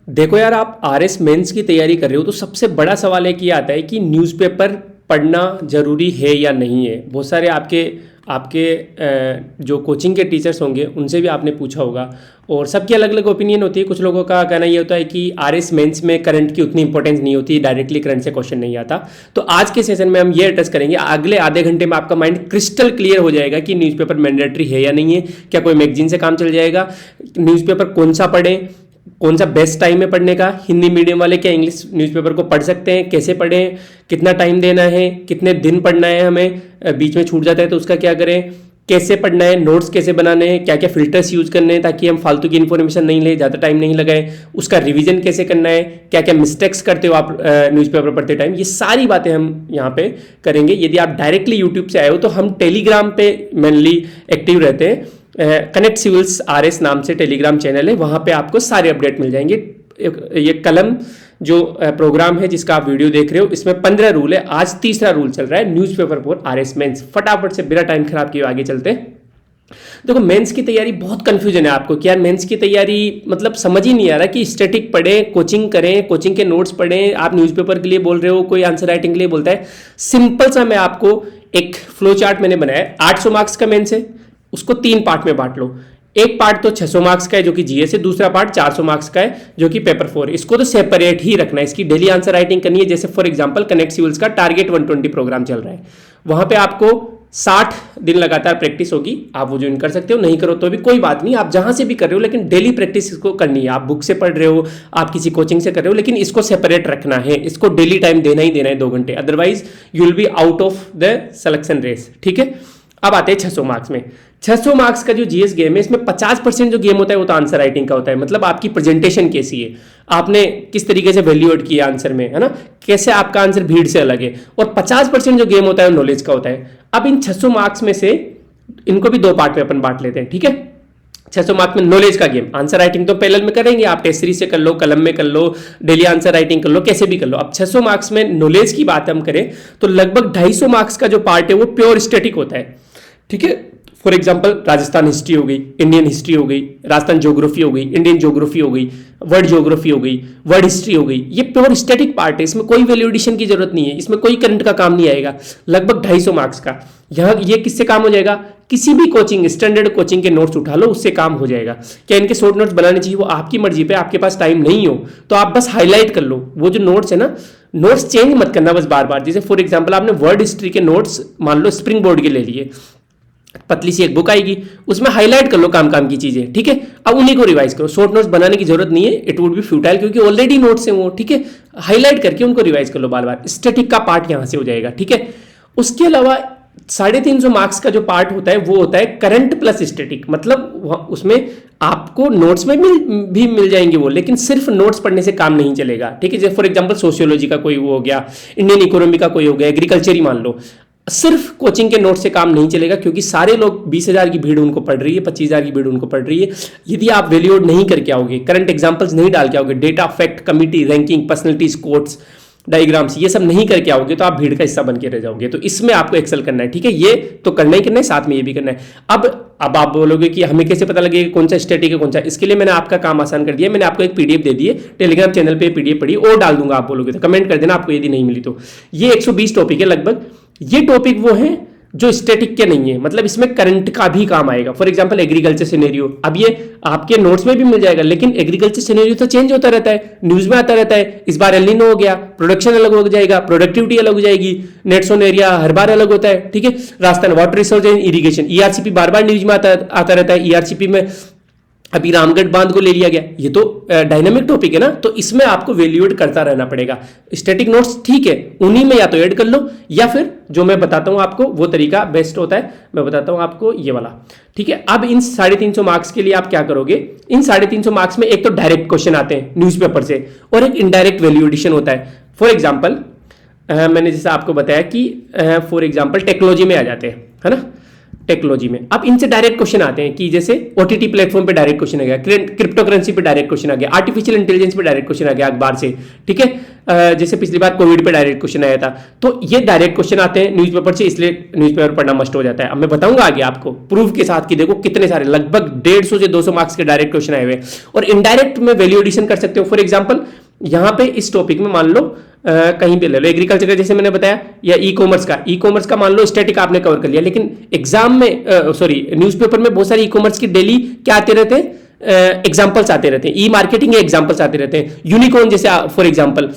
देखो यार, आप आरएस मेंस की तैयारी कर रहे हो तो सबसे बड़ा सवाल एक ये आता है कि न्यूज़पेपर पढ़ना ज़रूरी है या नहीं है। बहुत सारे आपके आपके जो कोचिंग के टीचर्स होंगे उनसे भी आपने पूछा होगा, और सबकी अलग अलग ओपिनियन होती है। कुछ लोगों का कहना ये होता है कि आरएस मेंस में करंट की उतनी इंपॉर्टेंस नहीं होती, डायरेक्टली करंट से क्वेश्चन नहीं आता। तो आज के सेशन में हम ये एड्रेस करेंगे, अगले आधे घंटे में आपका माइंड क्रिस्टल क्लियर हो जाएगा कि न्यूज़पेपर मैंडेटरी है या नहीं है, क्या कोई मैगजीन से काम चल जाएगा, न्यूज़पेपर कौन सा पढ़ें, कौन सा बेस्ट टाइम है पढ़ने का, हिंदी मीडियम वाले क्या इंग्लिश न्यूज़पेपर को पढ़ सकते हैं, कैसे पढ़ें, कितना टाइम देना है, कितने दिन पढ़ना है, हमें बीच में छूट जाता है तो उसका क्या करें, कैसे पढ़ना है, नोट्स कैसे बनाने हैं, क्या क्या फिल्टर्स यूज करने हैं ताकि हम फालतू की इन्फॉर्मेशन नहीं ले, ज़्यादा टाइम नहीं लगाए, उसका रिवीजन कैसे करना है, क्या क्या मिस्टेक्स करते हो आप न्यूज़पेपर पढ़ते टाइम, ये सारी बातें हम यहाँ पे करेंगे। यदि आप डायरेक्टली यूट्यूब से आए हो तो हम टेलीग्राम पे मेनली एक्टिव रहते हैं। कनेक्ट सिविल्स आरएस नाम से टेलीग्राम चैनल है, वहाँ पे आपको सारे अपडेट मिल जाएंगे। ये कलम जो प्रोग्राम है जिसका आप वीडियो देख रहे हो, इसमें 15 रूल है, आज तीसरा रूल चल रहा है न्यूज़पेपर फॉर आरएस मेंस। फटाफट से बिना टाइम खराब किए आगे चलते हैं। देखो, मेंस की तैयारी बहुत कंफ्यूजन है आपको कि यार मेंस की तैयारी मतलब समझ ही नहीं आ रहा कि स्टैटिक पढ़ें, कोचिंग करें, कोचिंग के नोट्स पढ़ें, आप न्यूज़पेपर के लिए बोल रहे हो, कोई आंसर राइटिंग के लिए बोलता है। सिंपल सा मैं आपको एक फ्लो चार्ट मैंने बनाया है। 800 मार्क्स का मेंस है, उसको 3 पार्ट में बांट लो। एक पार्ट तो 600 मार्क्स का है जो कि जीएस है, दूसरा पार्ट 400 मार्क्स का है जो कि पेपर 4 है। इसको तो सेपरेट ही रखना है, इसकी डेली आंसर राइटिंग करनी है। जैसे फॉर एग्जांपल कनेक्ट सिविल्स का टारगेट 120 प्रोग्राम चल रहा है, वहां पे आपको 60 दिन लगातार प्रैक्टिस होगी। आप वो ज्वाइन कर सकते हो, नहीं करो तो भी कोई बात नहीं, आप जहां से भी कर रहे हो, लेकिन डेली प्रैक्टिस इसको करनी है। आप बुक से पढ़ रहे हो, आप किसी कोचिंग से कर रहे हो, लेकिन इसको सेपरेट रखना है, इसको डेली टाइम देना ही देना है 2 घंटे, otherwise you will be out of the selection race. ठीक है, अब आते हैं 600 मार्क्स में। 600 मार्क्स का जो जीएस गेम है, इसमें 50% जो गेम होता है वो तो आंसर राइटिंग का होता है। मतलब आपकी प्रेजेंटेशन कैसी है, आपने किस तरीके से वैल्यू एड किया आंसर में, है ना, कैसे आपका आंसर भीड़ से अलग है। और 50% जो गेम होता है वो नॉलेज का होता है। अब इन 600 मार्क्स में से इनको भी 2 पार्ट में अपन बांट लेते हैं। ठीक है, 600 मार्क्स में नॉलेज का गेम, आंसर राइटिंग तो पैरेलल में करेंगे, आप टेस्ट सीरीज से कर लो, कलम में कर लो, डेली आंसर राइटिंग कर लो, कैसे भी कर लो। अब 600 मार्क्स में नॉलेज की बात हम करें तो लगभग 250 मार्क्स का जो पार्ट है वो प्योर स्टैटिक होता है। ठीक है, फॉर एग्जाम्पल राजस्थान हिस्ट्री हो गई, इंडियन हिस्ट्री हो गई, राजस्थान ज्योग्राफी हो गई, इंडियन ज्योग्राफी हो गई, वर्ल्ड ज्योग्राफी हो गई, वर्ल्ड हिस्ट्री हो गई। ये प्योर स्टैटिक पार्ट है, इसमें कोई वैल्यू एडिशन की जरूरत नहीं है, इसमें कोई करंट का काम नहीं आएगा। लगभग 250 मार्क्स का यहाँ ये किससे काम हो जाएगा, किसी भी कोचिंग स्टैंडर्ड कोचिंग के नोट्स उठा लो, उससे काम हो जाएगा। क्या इनके शॉर्ट नोट्स बनाने चाहिए वो आपकी मर्जी पे, आपके पास टाइम नहीं हो तो आप बस हाईलाइट कर लो। वो जो नोट्स है ना, नोट्स चेंज मत करना बस बार बार। जैसे फॉर एग्जाम्पल आपने वर्ल्ड हिस्ट्री के नोट्स मान लो स्प्रिंग बोर्ड के ले लिए, पतली सी एक बुक आएगी, उसमें हाईलाइट कर लो काम काम की चीजें। ठीक है, अब उन्हीं को रिवाइज करो, शॉर्ट नोट्स बनाने की जरूरत नहीं है, इट वुड बी फ्यूटाइल, क्योंकि ऑलरेडी नोट्स हैं वो। ठीक है, हाईलाइट करके उनको रिवाइज कर लो बार बार। स्टैटिक का पार्ट यहां से हो जाएगा। ठीक है, उसके अलावा 350 मार्क्स का जो पार्ट होता है वो होता है करंट प्लस स्टैटिक। मतलब उसमें आपको नोट्स में भी मिल जाएंगे वो, लेकिन सिर्फ नोट्स पढ़ने से काम नहीं चलेगा। ठीक है, जैसे फॉर एग्जांपल सोशियोलॉजी का कोई वो हो गया, इंडियन इकोनॉमी का कोई हो गया, एग्रीकल्चर ही मान लो, सिर्फ कोचिंग के नोट से काम नहीं चलेगा, क्योंकि सारे लोग 20,000 की भीड़ उनको पढ़ रही है, 25,000 की भीड़ उनको पढ़ रही है। यदि आप वैल्यू नहीं करके आओगे, करंट एग्जांपल्स नहीं डाल के आओगे, data, fact, committee, ranking, personalities, quotes, diagrams, ये सब नहीं करके आओगे तो आप भीड़ का हिस्सा बन के रह जाओगे। तो इसमें आपको एक्सेल करना है। ठीक है, ये तो करना ही करना है, साथ में ये भी करना है। अब आप बोलोगे कि हमें कैसे पता लगेगा कौन सा स्टैटिक है कौन सा, इसके लिए मैंने आपका काम आसान कर दिया। मैंने आपको एक पीडीएफ दे दी है, टेलीग्राम चैनल पे पीडीएफ पड़ी और डाल दूंगा। आप बोलोगे तो कमेंट कर देना आपको यदि नहीं मिली तो। ये 120 टॉपिक है लगभग। ये टॉपिक वो है जो स्टैटिक के नहीं है, मतलब इसमें करंट का भी काम आएगा। फॉर एग्जांपल एग्रीकल्चर सिनेरियो, अब ये आपके नोट्स में भी मिल जाएगा, लेकिन एग्रीकल्चर सिनेरियो तो चेंज होता रहता है, न्यूज में आता रहता है। इस बार एल नीनो हो गया, प्रोडक्शन अलग हो जाएगा, प्रोडक्टिविटी अलग हो जाएगी, नेट्स ऑन एरिया हर बार अलग होता है। ठीक है, Rajasthan water resource and irrigation, ERCP bar bar news में आता रहता है। ईआरसीपी में अभी रामगढ़ बांध को ले लिया गया, ये तो डायनामिक टॉपिक है ना, तो इसमें आपको वैल्यूएट करता रहना पड़ेगा। स्टैटिक नोट्स ठीक है, उन्हीं में या तो ऐड कर लो, या फिर जो मैं बताता हूं आपको वो तरीका बेस्ट होता है, मैं बताता हूं आपको ये वाला। ठीक है, अब इन 350 मार्क्स के लिए आप क्या करोगे, इन 350 मार्क्स में एक तो डायरेक्ट क्वेश्चन आते हैं न्यूज़पेपर से, और एक इनडायरेक्ट वैल्यू एडिशन होता है। फॉर एग्जाम्पल मैंने जैसे आपको बताया कि फॉर एग्जाम्पल टेक्नोलॉजी में आ जाते हैं, है ना, टेक्नोलॉजी में। अब इनसे डायरेक्ट क्वेश्चन आते हैं कि जैसे ओटीटी प्लेटफॉर्म पे डायरेक्ट क्वेश्चन आ गया, क्रिप्टो करेंसी पे डायरेक्ट क्वेश्चन आ गया, आर्टिफिशियल इंटेलिजेंस पे डायरेक्ट क्वेश्चन आ गया अखबार से, ठीक है। जैसे पिछली बार कोविड पे डायरेक्ट क्वेश्चन आया था। तो ये डायरेक्ट क्वेश्चन आते हैं न्यूज़पेपर से, इसलिए न्यूज़पेपर पढ़ना मस्ट हो जाता है। अब मैं बताऊंगा आगे आपको प्रूफ के साथ कि देखो कितने सारे, लगभग 150 से 200 मार्क्स के डायरेक्ट क्वेश्चन आए हुए। और इनडायरेक्ट में वैल्यू एडिशन कर सकते हो। फॉर एग्जाम्पल यहां पे इस टॉपिक में मान लो कहीं पे ले लो एग्रीकल्चर का, जैसे मैंने बताया, या ई कॉमर्स का मान लो स्टैटिक आपने कवर कर लिया, लेकिन एग्जाम में न्यूज़पेपर में बहुत सारे ई कॉमर्स की डेली क्या आते रहते हैं, एग्जाम्पल्स आते रहते हैं, ई मार्केटिंग के एग्जाम्पल्स आते रहते हैं। यूनिकॉर्न जैसे फॉर एग्जाम्पल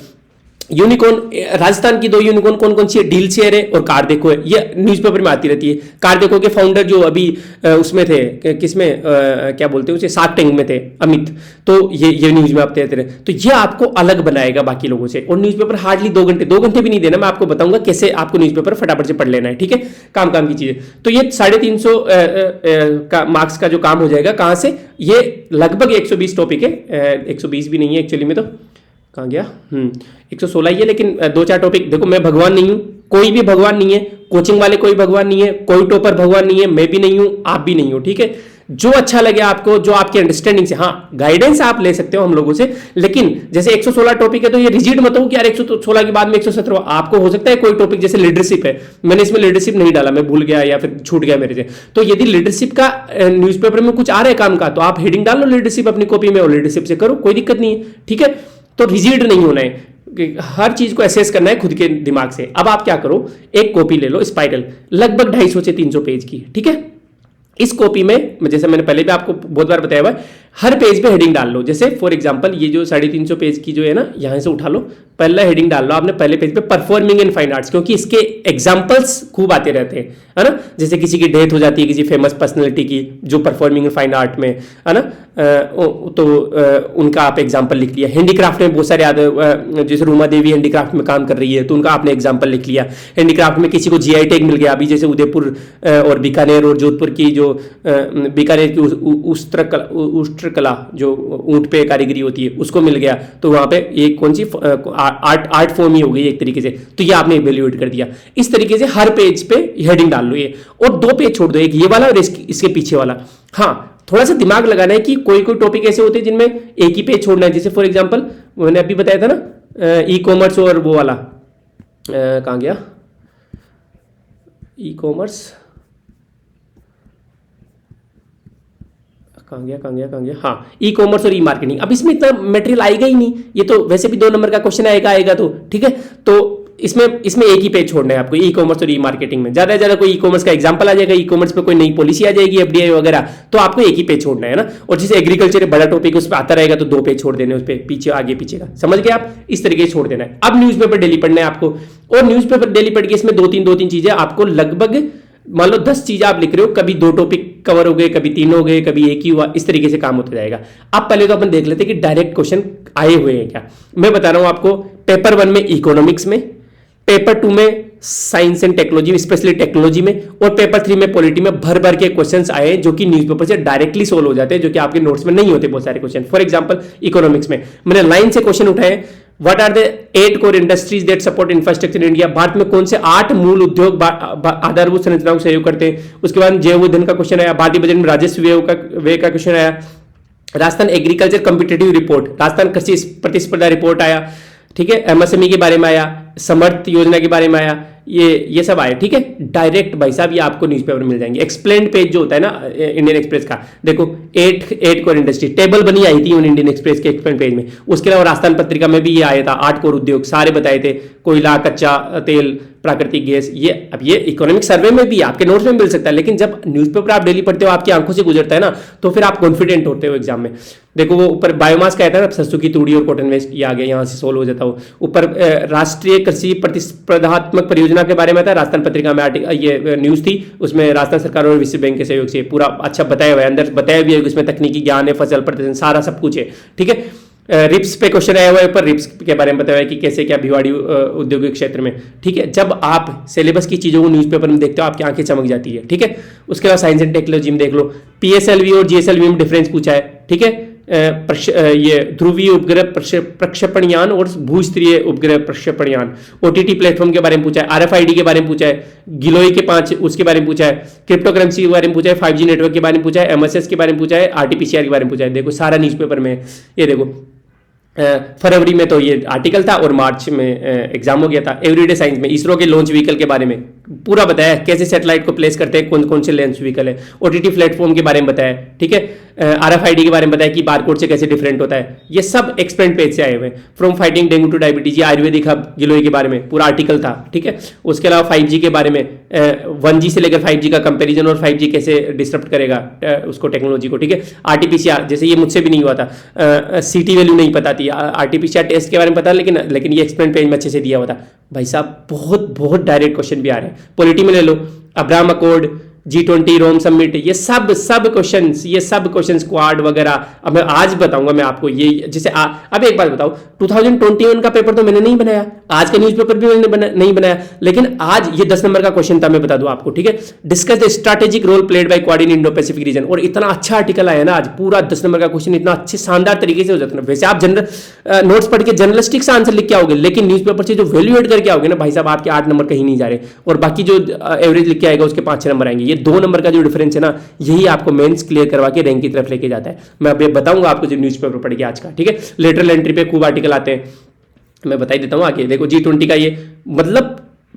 यूनिकॉर्न, राजस्थान की 2 यूनिकॉर्न कौन कौन सी है, डील शेयर है और कार देखो है, ये न्यूज़पेपर में आती रहती है। कार देखो के फाउंडर जो अभी उसमें थे, किसमें क्या बोलते हैं उसे, शार्क टैंक में थे, अमित। तो ये न्यूज़ में आते रहते हैं। तो ये आपको अलग बनाएगा बाकी लोगों से। और न्यूज़पेपर हार्डली 2 घंटे भी नहीं देना, मैं आपको बताऊंगा कैसे आपको न्यूज़पेपर फटाफट से पढ़ लेना है, ठीक है, काम की चीजें। तो ये 350 मार्क्स का जो काम हो जाएगा, कहां से, ये लगभग 120 टॉपिक है, 120 भी नहीं है एक्चुअली में, तो कहाँ गया, 116 ही है, लेकिन 2-4 टॉपिक। देखो मैं भगवान नहीं हूं, कोई भी भगवान नहीं है, कोचिंग वाले कोई भगवान नहीं है, कोई टॉपर भगवान नहीं है, मैं भी नहीं हूं, आप भी नहीं हो, ठीक है। जो अच्छा लगे आपको, जो आपकी अंडरस्टैंडिंग से, हाँ गाइडेंस आप ले सकते हो हम लोगों से, लेकिन जैसे 116 टॉपिक है तो ये रिजिड मत हो कि यार 116 के बाद में 117। आपको हो सकता है कोई टॉपिक जैसे लीडरशिप है, मैंने इसमें लीडरशिप नहीं डाला, मैं भूल गया या फिर छूट गया मेरे से। तो यदि लीडरशिप का न्यूज़पेपर में कुछ आ रहा है काम का, तो आप हेडिंग डाल लो लीडरशिप अपनी कॉपी में और लीडरशिप से करो, कोई दिक्कत नहीं है, ठीक है। तो रिजिड नहीं होना है, हर चीज को एसेस करना है खुद के दिमाग से। अब आप क्या करो, एक कॉपी ले लो स्पाइरल, लगभग 250 से 300 पेज की, ठीक है। इस कॉपी में जैसे मैंने पहले भी आपको बहुत बार बताया हुआ है, हर पेज पे हेडिंग डाल लो। जैसे फॉर एग्जांपल ये जो 350 पेज की जो है ना, यहां से उठा लो, पहला हेडिंग डाल लो आपने पहले पेज पे, परफॉर्मिंग इन फाइन आर्ट्स, क्योंकि इसके एग्जांपल्स खूब आते रहते हैं, है ना। जैसे किसी की डेथ हो जाती है, किसी फेमस पर्सनैलिटी की, जो परफॉर्मिंग इन फाइन आर्ट में, है ना, तो उनका आप एग्जाम्पल लिख लिया। हैंडीक्राफ्ट में बहुत सारे, जैसे रूमा देवी हैंडीक्राफ्ट में काम कर रही है, तो उनका आपने एग्जाम्पल लिख लिया। हैंडीक्राफ्ट में किसी को जीआई टैग मिल गया, अभी जैसे उदयपुर और बीकानेर और जोधपुर की जो बीकानेर की उष्ट्रकला जो ऊंट पे कारीगरी होती है, उसको मिल गया, तो वहां पे एक कौन सी आर्ट फॉर्म ही हो गई एक तरीके से, तो ये आपने इवेल्युएट कर दिया। इस तरीके से हर पेज पे हेडिंग डाल लो ये, और 2 पेज छोड़ दो, एक ये वाला और इसके पीछे वाला। हाँ, थोड़ा सा दिमाग लगाना है कि कोई टॉपिक ऐसे होते हैं जिनमें एक ही पेज छोड़ना है। जैसे फॉर एग्जांपल मैंने अभी बताया था ना, ई कॉमर्स और वो वाला, कहाँ गया, ई कॉमर्स कहाँ गया, हाँ, ई कॉमर्स और ई मार्केटिंग। अब इसमें इतना मटेरियल आएगा ही नहीं, ये तो वैसे भी 2 नंबर का क्वेश्चन आएगा तो ठीक है। तो इसमें एक ही पेज छोड़ना है आपको, ई कॉमर्स और ई मार्केटिंग में। ज्यादा से ज्यादा कोई ई कॉमर्स का एग्जांपल आ जाएगा, ई कॉमर्स पे कोई नई पॉलिसी आ जाएगी, एफडीआई वगैरह, तो आपको एक ही पेज छोड़ना है ना। और जैसे एग्रीकल्चर बड़ा टॉपिक उस पर आता रहेगा, तो 2 पेज छोड़ देने उस पर, पीछे आगे पीछे का, समझ गए आप, इस तरीके से छोड़ देना है। अब न्यूज़पेपर डेली पढ़ना है आपको, और न्यूज़पेपर डेली पढ़ के इसमें 2-3 चीजें आपको, लगभग मान लो 10 चीजें आप लिख रहे हो, कभी 2 टॉपिक कवर हो गए, कभी 3 हो गए, कभी एक ही हुआ, इस तरीके से काम होता जाएगा। अब पहले तो अपन देख लेते हैं कि डायरेक्ट क्वेश्चन आए हुए हैं क्या। मैं बता रहा हूं आपको, पेपर 1 में इकोनॉमिक्स में, पेपर 2 में science and technology, specially technology में, और पेपर 3 में पॉलिटी में भर के क्वेश्चंस आए जो कि न्यूज़पेपर से डायरेक्टली सोल्व हो जाते हैं, जो कि आपके नोट्स में नहीं होते बहुत सारे क्वेश्चन। फॉर एग्जांपल इकोनॉमिक्स में मैंने लाइन से क्वेश्चन उठाए, what are the 8 core industries that support infrastructure in India. Bharat में कौन से 8 मूल उद्योग आधारभूत संरचनाओं को सहयोग करते हैं। उसके बाद जैव ईंधन का क्वेश्चन आया, भारतीय बजट में राजस्व व्यय का क्वेश्चन आया, Rajasthan agriculture competitive report, Rajasthan कृषि प्रतिस्पर्धा रिपोर्ट आया, ठीक है, एमएसएमई के बारे में आया, समर्थ योजना के बारे में आया, ये सब आए, ठीक है। डायरेक्ट भाई साहब ये आपको न्यूज़पेपर मिल जाएंगे। एक्सप्लेन्ड पेज जो होता है ना इंडियन एक्सप्रेस का, देखो 8 कोर इंडस्ट्री टेबल बनी आई थी इंडियन एक्सप्रेस के एक्सप्लेन पेज में। उसके अलावा राजस्थान पत्रिका में भी ये आया था, 8 कोर उद्योग सारे बताए थे, कोयला, कच्चा तेल, प्राकृतिक गैस। ये अब ये इकोनॉमिक सर्वे में भी आपके नोट्स में मिल सकता है, लेकिन जब न्यूज़पेपर आप डेली पढ़ते हो, आपकी आंखों से गुजरता है ना, तो फिर आप कॉन्फिडेंट होते हो एग्जाम में। देखो वो ऊपर बायोमास का था ना, सरसों की तूड़ी और कॉटन वेस्ट, ये आ गया, यहाँ से सोल्व हो जाता हो। ऊपर राष्ट्रीय कृषि प्रतिस्पर्धात्मक परियोजना के बारे में था, राजस्थान पत्रिका में ये न्यूज़ थी, उसमें राजस्थान सरकार और विश्व बैंक के सहयोग से पूरा अच्छा बताया हुआ है, अंदर बताया भी है, उसमें तकनीकी ज्ञान है, फसल प्रदर्शन, सारा सब कुछ है, ठीक है। रिप्स पे क्वेश्चन आया हुआ है, ऊपर रिप्स के बारे में बताया है कि कैसे क्या भिवाड़ी औद्योगिक क्षेत्र में, ठीक है। जब आप सिलेबस की चीजों को न्यूज़पेपर में देखते हो, आपकी आंखें चमक जाती है, ठीक है। उसके बाद साइंस एंड टेक्नोलॉजी में देख लो, पीएसएलवी और जीएसएलवी में डिफरेंस पूछा है, ठीक है। ये ध्रुवीय उपग्रह प्रक्षेपण यान और भूस्तरीय उपग्रह प्रक्षेपण यान, ओटीटी प्लेटफॉर्म के बारे में पूछा है, आरएफआईडी के बारे में पूछा है, गिलोय के 5 उसके बारे में पूछा है, क्रिप्टोकरेंसी के बारे में पूछा है, 5G नेटवर्क के बारे में पूछा है, एमएसएस के बारे में पूछा है, आरटीपीसीआर के बारे में पूछा है। देखो सारा न्यूज़पेपर में ये देखो फरवरी में तो ये आर्टिकल था और मार्च में एग्जाम हो गया था। एवरीडे साइंस में इसरो के लॉन्च व्हीकल के बारे में पूरा बताया, कैसे सैटेलाइट को प्लेस करते हैं, कौन कौन से लॉन्च व्हीकल है, ओटीटी प्लेटफॉर्म के बारे में बताया, ठीक है, आरएफआईडी के बारे में बताया कि बारकोड से कैसे डिफरेंट होता है। ये सब एक्सपेंड पेज से आए हुए, from fighting dengue two diabetes, ये आयुर्वेदिक हब गिलोय के बारे में पूरा आर्टिकल था, ठीक है। उसके अलावा 5G के बारे में 1G से लेकर 5G का कंपेरिजन और 5G कैसे डिस्टर्ब करेगा उसको टेक्नोलॉजी को, ठीक है। आरटीपीसीआर जैसे ये मुझसे भी नहीं हुआ था, सीटी वैल्यू नहीं पता थी, आरटीपीसीआर टेस्ट के बारे में पता, लेकिन ये एक्सपेंड पेज में अच्छे से दिया हुआ था। भाई साहब बहुत बहुत डायरेक्ट क्वेश्चन भी आ रहे हैं। पॉलिटी में ले लो, अब्राहम अकॉर्ड, G20, रोम समिट, ये सब क्वेश्चंस क्वाड वगैरह। अब मैं आज बताऊंगा मैं आपको ये, जैसे अब एक बात बताओ, 2021 का पेपर तो मैंने नहीं बनाया, आज का न्यूज़पेपर भी मैंने नहीं बनाया, लेकिन आज ये 10 नंबर का क्वेश्चन था, मैं बता दूं आपको, ठीक है। Discuss the strategic role played by Quad in Indo Pacific region, और इतना अच्छा आर्टिकल आया ना आज, पूरा 10 नंबर का क्वेश्चन इतना अच्छे शानदार तरीके से हो जाता है। वैसे आप जनरल नोट्स पढ़ के जर्नलिस्टिक से आंसर लिख के आओगे, लेकिन न्यूज़पेपर से जो वैल्यू एड करके आओगे ना भाई साहब, आपके 8 नंबर कहीं नहीं जा रहे, और बाकी जो एवरेज लिख के आएगा उसके 5-6 नंबर आएंगे। ये 2 नंबर का जो डिफरेंस है ना, यही आपको मेंस क्लियर करवा के रैंक की तरफ लेके जाता है। मैं अभी बताऊंगा आपको जो न्यूज़पेपर पढ़ के आज का, ठीक है। लेटरल एंट्री पे खूब आर्टिकल आते हैं, मैं बता ही देता हूं आगे। देखो G20 का ये मतलब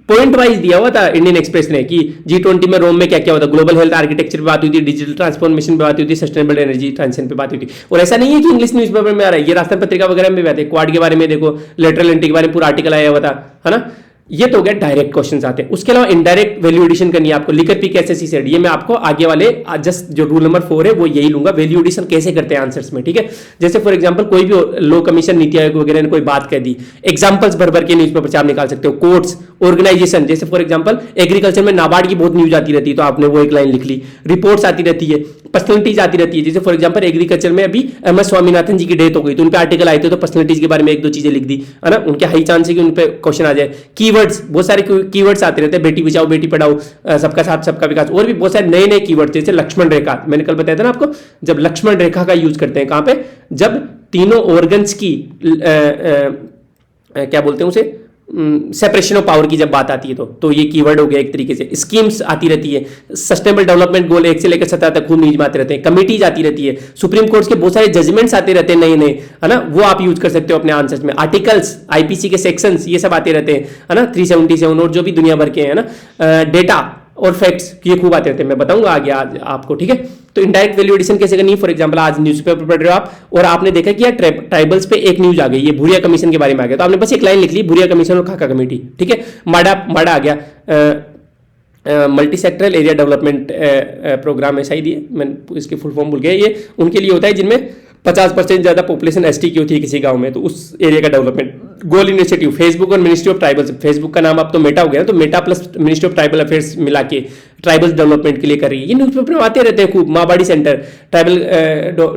पॉइंट वाइज दिया हुआ था इंडियन एक्सप्रेस ने कि G20 में रोम में क्या क्या होता है, ग्लोबल हेल्थ आर्किटेक्चर पे बात हुई थी, डिजिटल ट्रांसफॉर्मेशन पे बात हुई थी, सस्टेनेबल एनर्जी ट्रांजिशन पे बात हुई थी। और ऐसा नहीं है कि इंग्लिश न्यूज़पेपर में आ रहा है, ये राजस्थान पत्रिका वगैरह में भी आते हैं। क्वाड के बारे में देखो, लेटरल एंट्री के बारे में पूरा आर्टिकल आया हुआ था, है ना। ये तो हो गया डायरेक्ट क्वेश्चंस आते हैं। उसके अलावा इनडायरेक्ट वैल्यू एडिशन करनी है आपको, लिकर पी कैसे सी सेड, ये मैं आपको आगे वाले जस्ट जो रूल नंबर 4 है वो यही लूंगा, वैल्यू एडिशन कैसे करते हैं आंसर्स में, ठीक है। जैसे फॉर एग्जांपल कोई भी लो कमीशन नीति आयोग वगैरह ने कोई बात कह दी, एग्जांपल्स भर भर के न्यूज़पेपर से आप निकाल सकते हो। कोर्ट्स, ऑर्गेनाइजेशन, जैसे फॉर एग्जांपल एग्रीकल्चर में नाबार्ड की बहुत न्यूज आती रहती है, तो आपने वो एक लाइन लिख ली। रिपोर्ट्स आती रहती है, पर्सनलिटीज आती रहती है, जैसे फॉर एग्जांपल एग्रीकल्चर में अभी MS स्वामीनाथन जी की डेथ हो गई, तो उन पे आर्टिकल आए थे, तो पर्सनलिटीज के बारे में 1-2 चीजें लिख दी, है ना। उनके हाई चांस है कि उन पे क्वेश्चन आ जाए। कीवर्ड्स, बहुत सारे कीवर्ड्स आते रहते हैं, बेटी बचाओ बेटी पढ़ाओ, सबका साथ सबका विकास, और भी बहुत सारे नए नए कीवर्ड्स, जैसे लक्ष्मण रेखा, मैंने कल बताया था ना आपको, जब लक्ष्मण रेखा का यूज करते हैं कहां पे, जब तीनों ऑर्गन्स की क्या बोलते हैं उसे, सेपरेशन ऑफ पावर की जब बात आती है, तो ये कीवर्ड हो गया एक तरीके से। स्कीम्स आती रहती है, सस्टेनेबल डेवलपमेंट गोल 1 से लेकर 17 तक खूब न्यूज में आते रहते हैं। कमिटीज आती रहती है, सुप्रीम कोर्ट के बहुत सारे जजमेंट्स आते रहते हैं नए नए, है ना, वो आप यूज कर सकते हो अपने आंसर्स में। आर्टिकल्स, IPC के सेक्शंस, ये सब आते रहते हैं, है ना, 377 और जो भी दुनिया भर के हैं, है ना। डेटा और फैक्ट्स ये खूब आते रहते हैं, मैं बताऊंगा आगे आज आपको, ठीक है। तो इनडायरेक्ट वैल्यू एडिशन कैसे करनी है, फॉर एग्जांपल आज न्यूज़पेपर पढ़ रहे हो आप और आपने देखा कि यार ट्राइबल्स पे एक न्यूज आ गई, ये भूरिया कमीशन के बारे में आ गया, तो आपने बस एक लाइन लिख ली, भूरिया कमीशन और खाका कमेटी, ठीक है। माडा आ गया, multi sectoral area development programme, ऐसा ही दिए, मैं इसकी फुल फॉर्म भूल गया। ये उनके लिए होता है जिनमें 50% ज्यादा पॉपुलेशन ST की होती है किसी गांव में, तो उस एरिया का डेवलपमेंट। गोल इनिशिएटिव, फेसबुक और मिनिस्ट्री ऑफ ट्राइबल्स, फेसबुक का नाम अब तो मेटा हो गया, तो Meta plus ministry of tribal affairs मिला के ट्राइबल्स डेवलपमेंट के लिए कर रही है। ये न्यूज़पेपर में आते रहते हैं खूब। माबाड़ी सेंटर, ट्राइबल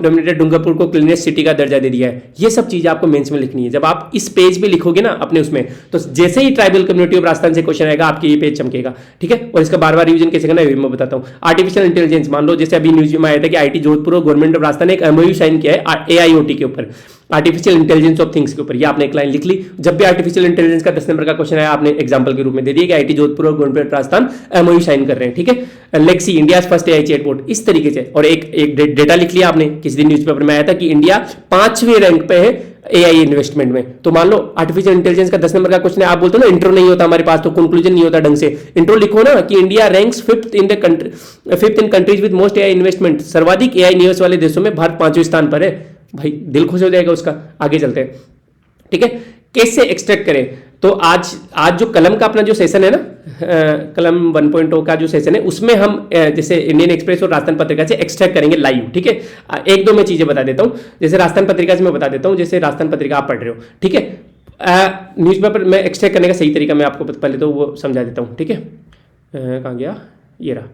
डोमिनेटेड डूंगरपुर को क्लीनेस्ट सिटी का दर्जा दे दिया है। ये सब चीजें आपको मेंस में लिखनी है। जब आप इस पेज पे लिखोगे ना अपने उसमें, तो जैसे ही ट्राइबल कम्युनिटी ऑफ राजस्थान से क्वेश्चन आएगा, आपके ये पेज चमकेगा, ठीक है। और इसका बार बार रिवीजन कैसे करना है मैं बताता हूँ। आर्टिफिशियल इंटेलिजेंस, मान लो जैसे अभी न्यूज में आया था कि IT जोधपुर और गवर्नमेंट ऑफ राजस्थान ने एक MOU साइन किया है AIoT के ऊपर, आर्टिफिशियल इंटेलिजेंस ऑफ थिंग्स के ऊपर। ये आपने एक लाइन लिख ली। जब भी आर्टिफिशियल इंटेलिजेंस का 10 नंबर का क्वेश्चन आया, आपने एग्जांपल के रूप में दे दिया कि IT जोधपुर और गवर्नमेंट राजस्थान MOU साइन कर रहे हैं, ठीक है। Lexi, India first AI chatbot, इस तरीके से। और एक डेटा लिख लिया आपने, किसी दिन न्यूज़पेपर में आया था कि इंडिया 5वें रैंक पे है AI इन्वेस्टमेंट में। तो मान लो आर्टिफिशियल इंटेलिजेंस का 10 नंबर का क्वेश्चन है, आप बोलते हो ना इंट्रो नहीं होता हमारे पास, तो कंक्लूजन नहीं होता ढंग से। इंट्रो लिखो ना कि India ranks 5th in countries with most AI investment, सर्वाधिक AI निवेश वाले देशों में भारत 5वें स्थान पर है। भाई दिल खुश हो जाएगा उसका। आगे चलते हैं, ठीक है। कैसे एक्सट्रैक्ट करें, तो आज जो कलम का अपना जो सेशन है ना, कलम 1.0 का जो सेशन है, उसमें हम जैसे इंडियन एक्सप्रेस और राजस्थान पत्रिका से एक्सट्रैक्ट करेंगे लाइव, ठीक है। 1-2 मैं चीजें बता देता हूं। जैसे राजस्थान पत्रिका से मैं बता देता हूं, जैसे राजस्थान पत्रिका आप पढ़ रहे हो, ठीक है। न्यूज़पेपर में एक्सट्रैक्ट करने का सही तरीका मैं आपको पहले तो वो समझा देता हूं, ठीक है। कहाँ गया, ये रहा,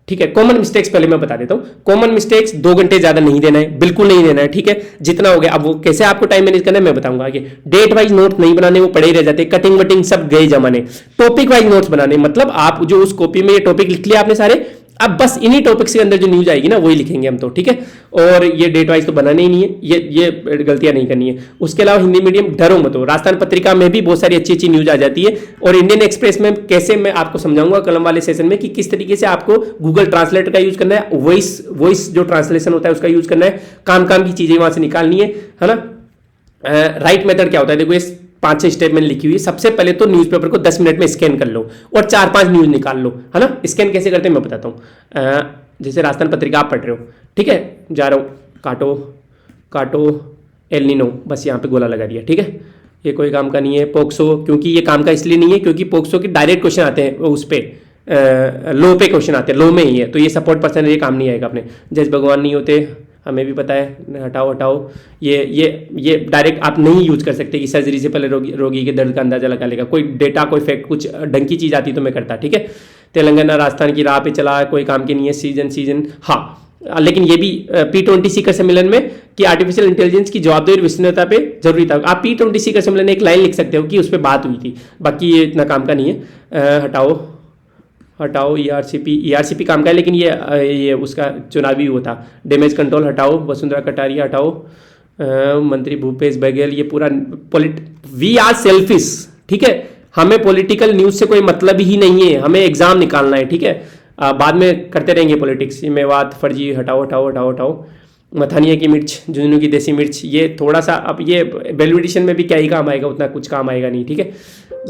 ठीक है। कॉमन मिस्टेक्स पहले मैं बता देता हूं। कॉमन मिस्टेक्स 2 घंटे ज्यादा नहीं देना है, बिल्कुल नहीं देना है, ठीक है। जितना हो गया, अब वो कैसे आपको टाइम मैनेज करना है मैं बताऊंगा आगे। डेट वाइज नोट नहीं बनाने, वो पड़े ही रह जाते, कटिंग वटिंग सब गए जमाने। टॉपिक वाइज नोट्स बनाने, मतलब आप जो उस कॉपी में ये टॉपिक लिख लिया आपने सारे, अब बस इन्हीं टॉपिक्स के अंदर जो न्यूज आएगी ना वही लिखेंगे हम तो, ठीक है। और ये डेट वाइज तो बनाने ही नहीं है, ये गलतियां नहीं करनी है। उसके अलावा हिंदी मीडियम डरो मत हो, राजस्थान पत्रिका में भी बहुत सारी अच्छी अच्छी न्यूज आ जाती है। और इंडियन एक्सप्रेस में कैसे, मैं आपको समझाऊंगा कलम वाले सेशन में कि किस तरीके से आपको गूगल ट्रांसलेटर का यूज करना है, वॉइस जो ट्रांसलेशन होता है उसका यूज करना है, काम की चीजें वहां से निकालनी है ना। राइट मेथड क्या होता है, देखो ये 5-6 स्टेप मैंने लिखी हुई है। सबसे पहले तो न्यूज़पेपर को 10 मिनट में स्कैन कर लो और 4-5 न्यूज़ निकाल लो, है ना। स्कैन कैसे करते हैं मैं बताता हूँ। जैसे राजस्थान पत्रिका आप पढ़ रहे हो, ठीक है, जा रहा हूँ, काटो एल नीनो, बस यहाँ पे गोला लगा दिया, ठीक है। ये कोई काम का नहीं है। पोक्सो, क्योंकि ये काम का इसलिए नहीं है क्योंकि पोक्सो के डायरेक्ट क्वेश्चन आते हैं उस पर, लो पे क्वेश्चन आते हैं, लो में ही है, तो ये सपोर्ट पर्सन ये काम नहीं आएगा अपने। जैसे भगवान नहीं होते, हमें भी पता है, हटाओ। ये डायरेक्ट आप नहीं यूज कर सकते कि सर्जरी से पहले रोगी के दर्द का अंदाजा लगा लेगा। कोई डेटा, कोई फैक्ट, कुछ ढंग की चीज़ आती तो मैं करता, ठीक है। तेलंगाना राजस्थान की राह पे चला, कोई काम की नहीं है। सीजन हाँ, लेकिन ये भी P20 शिखर सम्मेलन में कि आर्टिफिशियल इंटेलिजेंस की जवाबदेही और विश्वसनीयता पे जरूरी था। आप P20 शिखर सम्मेलन में एक लाइन लिख सकते हो कि उस पर बात हुई थी, बाकी ये इतना काम का नहीं है। हटाओ ERCP काम का है, लेकिन ये उसका चुनावी वो था। डैमेज कंट्रोल हटाओ, वसुंधरा कटारिया हटाओ, मंत्री भूपेश बघेल, ये पूरा वी आर सेल्फिश, ठीक है। हमें पॉलिटिकल न्यूज से कोई मतलब ही नहीं है, हमें एग्जाम निकालना है, ठीक है। बाद में करते रहेंगे पॉलिटिक्स, मेवात फर्जी हटाओ। मथानिया की मिर्च, झुंझुनू की देसी मिर्च, ये थोड़ा सा, अब ये वैल्यूएडिशन में भी क्या ही काम आएगा, उतना कुछ काम आएगा नहीं, ठीक है।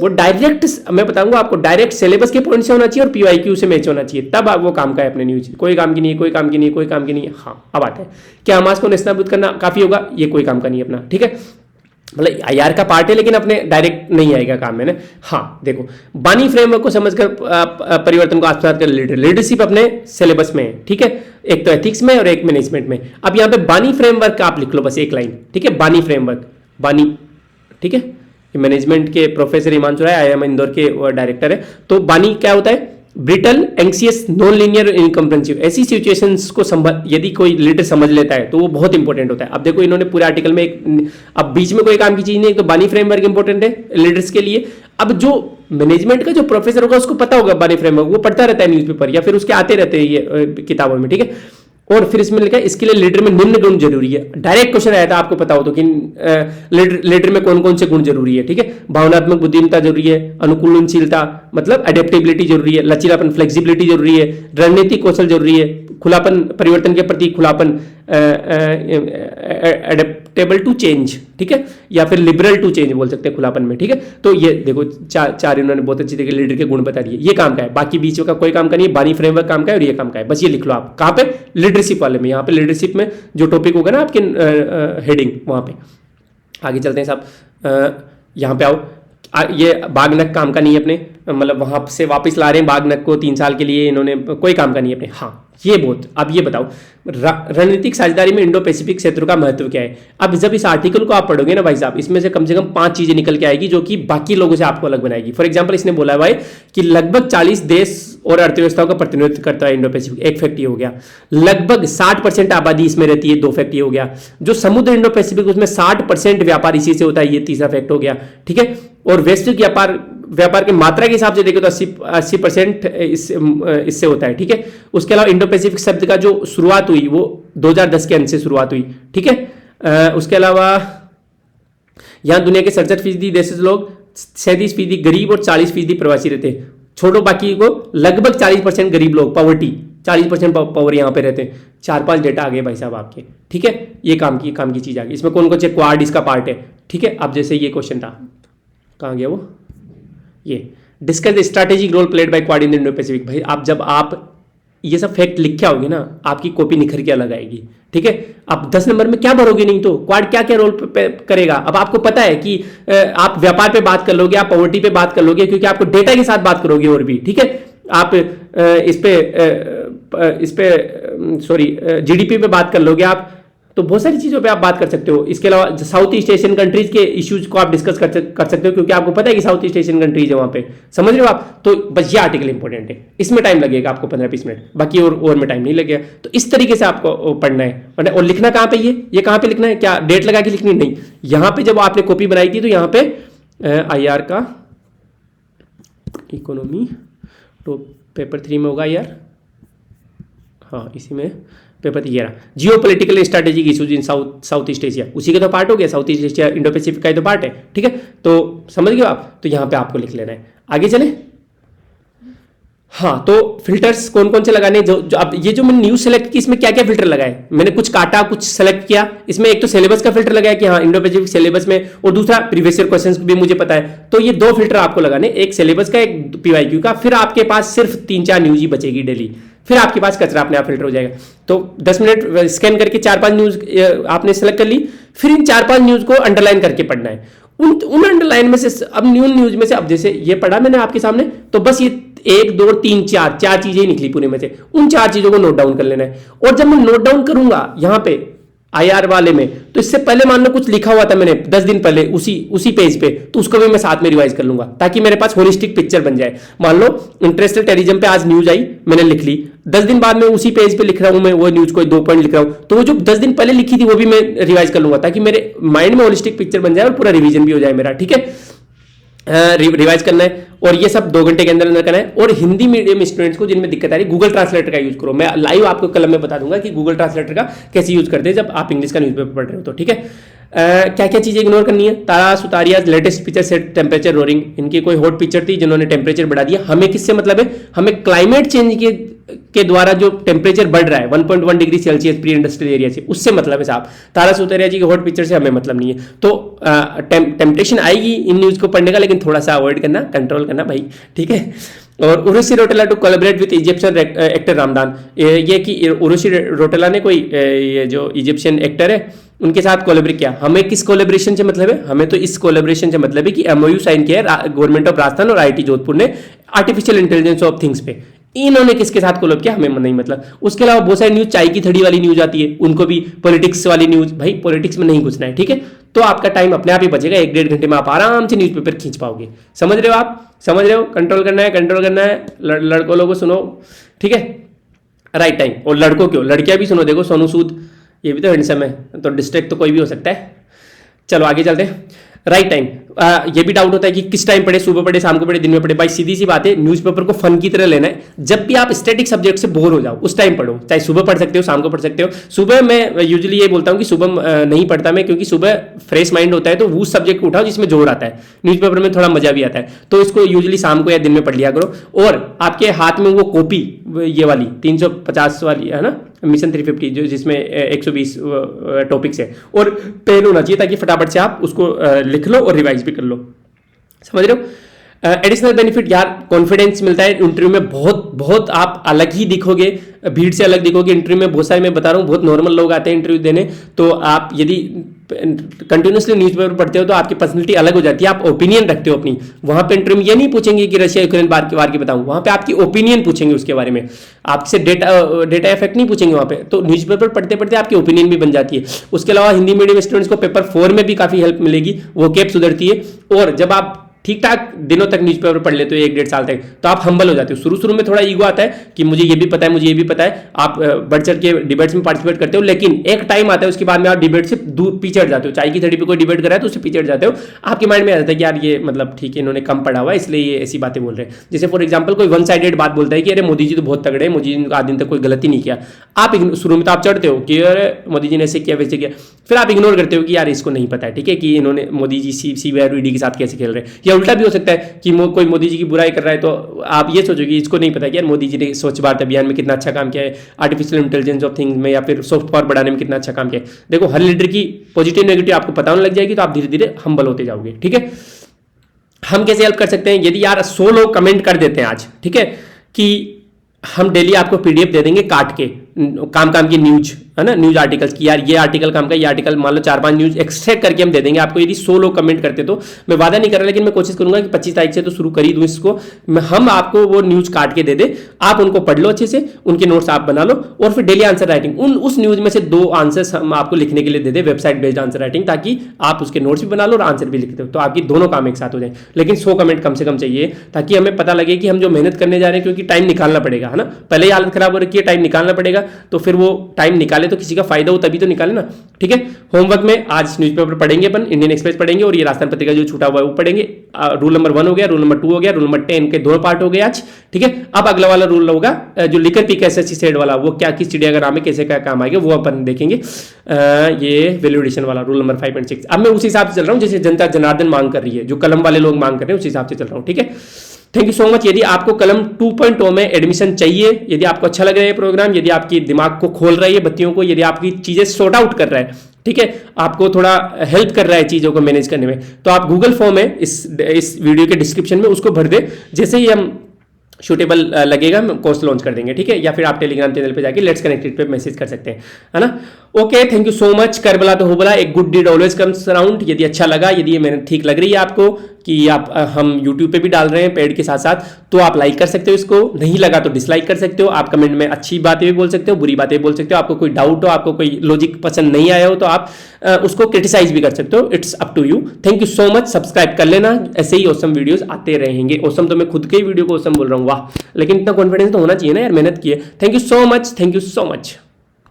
वो डायरेक्ट, मैं बताऊंगा आपको, डायरेक्ट सिलेबस के पॉइंट से होना चाहिए और PYQ से मैच होना चाहिए, तब आप वो काम का है अपने न्यूज। कोई काम की नहीं है। हाँ, अब आता है क्या हमास को नेस्तनाबूद करना काफी होगा, ये कोई काम का नहीं है अपना, ठीक है। मतलब IR का पार्ट है लेकिन अपने डायरेक्ट नहीं आएगा काम में ना। हाँ देखो, बानी फ्रेमवर्क को समझकर परिवर्तन को आत्मसात कर लीडरशिप अपने सिलेबस में है, ठीक है। एक तो एथिक्स में और एक मैनेजमेंट में। अब यहाँ पे बानी फ्रेमवर्क का आप लिख लो बस एक लाइन, ठीक है। बानी फ्रेमवर्क, ठीक है। मैनेजमेंट के प्रोफेसर हिमांशु राय IIM इंदौर के डायरेक्टर है। तो बानी क्या होता है, ब्रिटल, एंक्सियस, नॉन लीनियर, इनकम्प्रेंसिव। ऐसी सिचुएशंस को यदि कोई लीडर समझ लेता है तो वो बहुत इंपॉर्टेंट होता है। अब देखो इन्होंने पूरे आर्टिकल में अब बीच में कोई काम की चीज नहीं, तो बानी फ्रेमवर्क इंपॉर्टेंट है लीडर्स के लिए। अब जो मैनेजमेंट का जो प्रोफेसर होगा उसको पता होगा बानी फ्रेमवर्क, वो पढ़ता रहता है न्यूज़पेपर या फिर उसके आते रहते हैं ये किताबों में, ठीक है। और फिर इसमें लिखा है इसके लिए लीडर में निम्न गुण जरूरी है। डायरेक्ट क्वेश्चन आया था, आपको पता हो तो कि लीडर में कौन कौन से गुण जरूरी है, ठीक है। भावनात्मक बुद्धिमत्ता जरूरी है, अनुकूलनशीलता मतलब एडेप्टेबिलिटी जरूरी है, लचीलापन फ्लेक्सिबिलिटी जरूरी है, रणनीतिक कौशल जरूरी है, खुलापन, परिवर्तन के प्रति खुलापन, एडेप्टेबल टू चेंज, ठीक है, या फिर लिबरल टू चेंज बोल सकते हैं खुलापन में, ठीक है। तो ये देखो चार इन्होंने बहुत अच्छी तरीके लीडर के गुण बता दिए। ये काम का है, बाकी बीच का कोई काम का नहीं है। बानी फ्रेमवर्क काम का है और ये काम का है, बस ये लिख लो आप। कहाँ पे, लीडरशिप वाले में। यहाँ पे लीडरशिप में जो टॉपिक होगा ना आपके हेडिंग, वहाँ पे आगे चलते हैं साहब। यहाँ पे आओ, ये बागनक काम का नहीं है अपने, मतलब वहां से वापस ला रहे हैं बागनक को 3 साल के लिए, इन्होंने कोई काम का नहीं है अपने। हाँ ये बहुत। अब ये बताओ रणनीतिक साझेदारी में इंडो पैसिफिक क्षेत्र का महत्व क्या है। अब जब इस आर्टिकल को आप पढ़ोगे ना भाई साहब, इसमें से कम 5 चीजें निकल के आएगी जो कि बाकी लोगों से आपको अलग बनाएगी। फॉर एग्जांपल इसने बोला है भाई कि लगभग 40 देश और अर्थव्यवस्थाओं का प्रतिनिधित्व करता है इंडो पैसिफिक, एक फैक्ट ये हो गया। लगभग 60% आबादी इसमें रहती है, 2 फैक्ट ये हो गया। जो समुद्र इंडो पैसिफिक उसमें 60% व्यापार इसी से होता है, ये तीसरा फैक्ट हो गया, ठीक है। और वैश्विक व्यापार की मात्रा के हिसाब से देखें तो 80% इससे होता है, ठीक है। उसके अलावा इंडो पैसिफिक शब्द का जो शुरुआत हुई वो 2010 के अंत से शुरुआत हुई, ठीक है। उसके अलावा यहां दुनिया के 67% देश से लोग, 37% गरीब और 40% प्रवासी रहते हैं। छोड़ो बाकी को, लगभग 40% गरीब लोग, पॉवर्टी 40% पावर यहाँ पे रहते हैं। 4-5 डेटा आ गए भाई साहब आपके, ठीक है। ये काम की चीज आ गई। इसमें कौन कौन से क्वाड इसका पार्ट है, ठीक है। अब जैसे ये क्वेश्चन था, कहाँ गया वो, ये discuss the strategic role played by Quad in Indo Pacific. भाई आप जब आप ये सब फैक्ट लिख के आओगे ना, आपकी कॉपी निखर के अलग आएगी, ठीक है। आप 10 नंबर में क्या भरोगे, नहीं तो क्वाड क्या क्या रोल करेगा। अब आपको पता है कि आप व्यापार पे बात कर लोगे, आप पॉवर्टी पे बात कर लोगे, क्योंकि आपको डेटा के साथ बात करोगे और भी, ठीक है। आप इस पे GDP पे बात कर लोगे आप, तो बहुत सारी चीजों पे आप बात कर सकते हो। इसके अलावा साउथ ईस्ट एशियन कंट्रीज के इश्यूज को आप डिस्कस कर सकते हो, क्योंकि आपको पता है कि साउथ ईस्ट एशियन कंट्रीज है वहां पे, समझ रहे हो आप। तो बस ये आर्टिकल इंपॉर्टेंट है, इसमें टाइम लगेगा आपको 15-20 मिनट, बाकी और में टाइम नहीं लगेगा। तो इस तरीके से आपको पढ़ना है। और लिखना कहाँ पे, ये कहाँ पे लिखना है, क्या डेट लगा के लिखनी नहीं। यहाँ पे जब आपने कॉपी बनाई थी तो यहाँ पे IR का इकोनॉमी तो पेपर 3 में होगा यार, हाँ इसी में पेपर ये रहा, geo political strategic issues in south east Asia, उसी का तो पार्ट हो गया, south east Asia Indo Pacific का ही तो पार्ट है, ठीक है। तो समझ गए आप, तो यहाँ पे आपको लिख लेना है। आगे चले, हाँ तो फिल्टर्स कौन कौन से लगाने, जो अब ये जो मैंने न्यूज सेलेक्ट की इसमें क्या क्या फिल्टर लगाए, मैंने कुछ काटा कुछ सेलेक्ट किया। इसमें एक तो सिलेबस का फिल्टर लगाया कि हाँ इंडो पैसिफिक सिलेबस में, और दूसरा प्रीवियस ईयर क्वेश्चंस भी मुझे पता है। तो ये दो फिल्टर आपको लगाने, एक सिलेबस का एक पीवाईक्यू का। फिर आपके पास सिर्फ 3-4 न्यूज ही बचेगी डेली, फिर आपके पास कचरा अपने आप फिल्टर हो जाएगा। तो 10 मिनट स्कैन करके 4-5 न्यूज आपने सेलेक्ट कर ली, फिर इन 4-5 न्यूज को अंडरलाइन करके पढ़ना है। उन अंडरलाइन में से अब न्यूज में से, अब जैसे ये पढ़ा मैंने आपके सामने, तो बस ये 1 2 3 4 चीजें ही निकली पूरे में से, उन 4 चीजों को नोट डाउन कर लेना है। और जब मैं नोट डाउन करूंगा यहां पे IR वाले में, तो इससे पहले मान लो कुछ लिखा हुआ था मैंने 10 दिन पहले उसी पेज पे, तो उसको भी मैं साथ में रिवाइज कर लूंगा, ताकि मेरे पास होलिस्टिक पिक्चर बन जाए। मान लो इंटरेस्टेड टेररिज्म पे आज न्यूज आई, मैंने लिख ली, 10 दिन बाद मैं उसी पेज पे लिख रहा हूं, मैं वो न्यूज को 2 पॉइंट लिख रहा हूं, तो वो जो 10 दिन पहले लिखी थी वो भी मैं रिवाइज कर लूंगा, ताकि मेरे माइंड में होलिस्टिक पिक्चर बन जाए और पूरा रिवीजन भी हो जाए मेरा, ठीक है। रिवाइज करना है, और ये सब 2 घंटे के अंदर अंदर करना है। और हिंदी मीडियम स्टूडेंट्स को जिनमें दिक्कत आ रही है, गूगल ट्रांसलेटर का यूज करो। मैं लाइव आपको कलम में बता दूंगा कि गूगल ट्रांसलेटर का कैसे यूज करते हैं जब आप इंग्लिश का न्यूज़पेपर पढ़ रहे हो, तो ठीक है। क्या क्या चीजें इग्नोर करनी है, Tara Sutaria latest picture set temperature roaring, इनकी कोई हॉट पिक्चर थी जिन्होंने टेम्परेचर बढ़ा दिया। हमें किससे मतलब है, हमें क्लाइमेट चेंज के द्वारा जो टेम्परेचर बढ़ रहा है 1.1 degree Celsius pre industrial area से, उससे मतलब है साहब। तारा सुतारिया जी की हॉट पिक्चर से हमें मतलब नहीं है। तो टेम्पटेशन आएगी इन न्यूज को पढ़ने का, लेकिन थोड़ा सा अवॉइड करना, कंट्रोल करना भाई, ठीक है। और Urvashi Rautela to collaborate with Egyptian actor Ramadan, ये कि उर्वशी रौटेला ने कोई ये जो इजिप्शियन एक्टर है उनके साथ कोलैबोरेट किया। हमें किस कोलैबोरेशन से मतलब है, हमें तो इस कोलैबोरेशन से मतलब है कि MOU साइन किया है गवर्नमेंट ऑफ राजस्थान और IIT जोधपुर ने आर्टिफिशियल इंटेलिजेंस ऑफ थिंग्स पे। इन्होंने किसके साथ कोलैब किया हमें नहीं मतलब। उसके अलावा बहुत सारी न्यूज, चाय की थड़ी वाली न्यूज आती है, उनको भी, पॉलिटिक्स वाली न्यूज, भाई पॉलिटिक्स में नहीं घुसना है, ठीक है। तो आपका टाइम अपने आप ही बचेगा, 1-1.5 घंटे में आप आराम से न्यूज़पेपर खींच पाओगे। समझ रहे हो आप, समझ रहे हो, कंट्रोल करना है, कंट्रोल करना है। लड़कों लोगों सुनो, ठीक है, राइट टाइम। और लड़कों क्यों, लड़कियां भी सुनो, देखो सोनू सूद ये भी तो हैंडसम है, तो डिस्ट्रैक्ट तो कोई भी हो सकता है। चलो आगे चलते हैं। राइट टाइम, ये भी डाउट होता है कि किस टाइम पढ़े, सुबह पढ़े, शाम को पढ़े, दिन में पढ़े। भाई सीधी सी बात है, न्यूज़पेपर को फन की तरह लेना है। जब भी आप स्टैटिक सब्जेक्ट से बोर हो जाओ उस टाइम पढ़ो, चाहे सुबह पढ़ सकते हो, शाम को पढ़ सकते हो। सुबह मैं यूजुअली ये बोलता हूँ कि सुबह नहीं पढ़ता मैं, क्योंकि सुबह फ्रेश माइंड होता है, तो वो सब्जेक्ट को उठाओ जिसमें जोर आता है, न्यूज़पेपर में थोड़ा मजा भी आता है। तो इसको यूजुअली शाम को या दिन में पढ़ लिया करो। और आपके हाथ में वो कॉपी, ये वाली 350 वाली है ना, मिशन 350, जो जिसमें 120 टॉपिक्स है, और पेन होना चाहिए ताकि फटाफट से आप उसको लिख लो और रिवाइज भी कर लो। समझ रहे हो। एडिशनल बेनिफिट यार, कॉन्फिडेंस मिलता है इंटरव्यू में, बहुत बहुत आप अलग ही दिखोगे, भीड़ से अलग दिखोगे इंटरव्यू में। बहुत सारे, मैं बता रहा हूँ, बहुत नॉर्मल लोग आते हैं इंटरव्यू देने, तो आप यदि कंटिन्यूसली न्यूज़पेपर पढ़ते हो तो आपकी पर्सनैलिटी अलग हो जाती है, आप ओपिनियन रखते हो अपनी। वहां पे इंटरव्यू में ये नहीं पूछेंगे कि रशिया यूक्रेन वार की बताऊं, वहां पे आपकी ओपिनियन पूछेंगे उसके बारे में, आपसे डेटा इफेक्ट नहीं पूछेंगे वहां पे। तो न्यूज़पेपर पढ़ते पढ़ते आपकी ओपिनियन भी बन जाती है। उसके अलावा हिंदी मीडियम स्टूडेंट्स को पेपर 4 में भी काफी हेल्प मिलेगी, वो कैप सुधरती है। और जब आप ठीक ठाक दिनों तक न्यूज़पेपर पढ़ लेते हो 1-1.5 साल तक, तो आप हम्बल हो जाते हो। शुरू में थोड़ा ईगो आता है कि मुझे ये भी पता है, मुझे ये भी पता है। आप बढ़ चढ़ के डिबेट्स में पार्टिसिपेट करते हो, लेकिन एक टाइम आता है उसके बाद में आप डिबेट से दूर पीछे हट जाते हो। चाय की थड़ी पे कोई डिबेट कर रहा है तो उससे पीछे हट जाते हो। आपके माइंड में आ जाता है कि यार ये मतलब ठीक है, इन्होंने कम पढ़ा हुआ है इसलिए ये ऐसी बातें बोल रहे हैं। जैसे फॉर एग्जाम्पल कोई 1 साइडेड बात बोलता है कि अरे मोदी जी तो बहुत तगड़े हैं, मोदी जी ने आज दिन तक कोई गलती नहीं किया। आप शुरू में तो आप चढ़ते हो कि अरे मोदी जी ने ऐसे किया वैसे किया, फिर आप इग्नोर करते हो कि यार इसको नहीं पता है, ठीक है, कि इन्होंने मोदी जी CVR-VD के साथ कैसे खेल रहे हैं। या उल्टा भी हो सकता है कि कोई मोदी जी की बुराई कर रहा है, तो आप ये सोचो कि इसको नहीं पता कि यार मोदी जी ने स्वच्छ भारत अभियान में कितना अच्छा काम किया है, आर्टिफिशियल इंटेलिजेंस ऑफ थिंग्स में, या फिर सॉफ्ट पावर बढ़ाने में कितना अच्छा काम किया है। देखो हर लीडर की पॉजिटिव नेगेटिव आपको पता होने लग जाएगी, तो आप धीरे धीरे हम्बल होते जाओगे, ठीक है। हम कैसे हेल्प कर सकते हैं, यदि यार 100 लोग कमेंट कर देते हैं आज, ठीक है, कि हम डेली आपको PDF दे देंगे काट के, काम की न्यूज है ना, न्यूज आर्टिकल्स की, यार ये आर्टिकल काम का, ये आर्टिकल मान लो 4-5 न्यूज एक्सट्रैक्ट करके हम दे देंगे आपको, यदि 100 लोग कमेंट करते। तो मैं वादा नहीं कर रहा, लेकिन मैं कोशिश करूंगा कि 25 तारीख से तो शुरू कर ही दूं इसको। हम आपको वो न्यूज काट के दे दे, आप उनको पढ़ लो अच्छे से, उनके नोट्स आप बना लो, और फिर डेली आंसर राइटिंग उस न्यूज में से 2 आंसर्स हम आपको लिखने के लिए दे दे, वेबसाइट बेस्ड आंसर राइटिंग, ताकि आप उसके नोट्स भी बना लो और आंसर भी लिख दो, तो आपकी दोनों काम एक साथ हो जाए। लेकिन 100 कमेंट कम से कम चाहिए, ताकि हमें पता लगे कि हम जो मेहनत करने जा रहे हैं, क्योंकि टाइम निकालना पड़ेगा, है ना। पहले ही हालत खराब हो रखी है, टाइम निकालना पड़ेगा, तो फिर वो टाइम निकाल निकाले तो किसी का फायदा हो तभी तो निकाले ना। ठीक है, होमवर्क में आज न्यूज़पेपर पढ़ेंगे अपन, इंडियन एक्सप्रेस पढ़ेंगे और ये राजस्थान पत्रिका जो छूटा हुआ है वो पढ़ेंगे। रूल नंबर 1 हो गया, रूल नंबर 2 हो गया, रूल नंबर 10 के 2 पार्ट हो गए आज। ठीक है, अब अगला वाला रूल होगा जो लिकर पी एसएससी सेड वाला, वो क्या किस चिड़िया का नाम है, कैसे क्या काम आएगा, वो अपन देखेंगे। ये वैल्यू एडिशन वाला रूल नंबर 5 एंड 6। अब मैं उस हिसाब से चल रहा हूँ जैसे जनता जनार्दन मांग कर रही है, जो कलम वाले लोग मांग कर रहे हैं उस हिसाब से चल रहा हूँ। ठीक है, थैंक यू सो मच। यदि आपको कलम 2.0 में एडमिशन चाहिए, यदि आपको अच्छा लग रहा है प्रोग्राम, यदि आपकी दिमाग को खोल रहा है ये बत्तियों को, यदि आपकी चीजें सॉर्ट आउट कर रहा है, ठीक है, आपको थोड़ा हेल्प कर रहा है चीजों को मैनेज करने में, तो आप गूगल फॉर्म है इस वीडियो के डिस्क्रिप्शन में, उसको भर दे। जैसे ही हम शूटेबल लगेगा हम कोर्स लॉन्च कर देंगे। ठीक है, या फिर आप टेलीग्राम चैनल पे जाके लेट्स कनेक्टेड पे मैसेज कर सकते हैं, है ना। Okay, thank you so much. कर भला तो हो भला, एक good deed always comes around. यदि अच्छा लगा, यदि ये मेहनत ठीक लग रही है आपको कि आप हम यूट्यूब पे भी डाल रहे हैं पेड के साथ साथ, तो आप लाइक कर सकते हो इसको, नहीं लगा तो डिसलाइक कर सकते हो। आप कमेंट में अच्छी बातें भी बोल सकते हो, बुरी बातें भी बोल सकते हो। आपको कोई डाउट हो, आपको कोई लॉजिक पसंद नहीं आया हो तो आप उसको क्रिटिसाइज भी कर सकते हो। It's up to you. Thank you so much. Subscribe कर लेना, ऐसे ही ऑसम वीडियोस आते रहेंगे। ऑसम तो मैं खुद के ही वीडियो को ऑसम बोल रहा हूँ, वाह, लेकिन इतना कॉन्फिडेंस तो होना चाहिए ना यार, मेहनत की है। Thank you so much, thank you so much.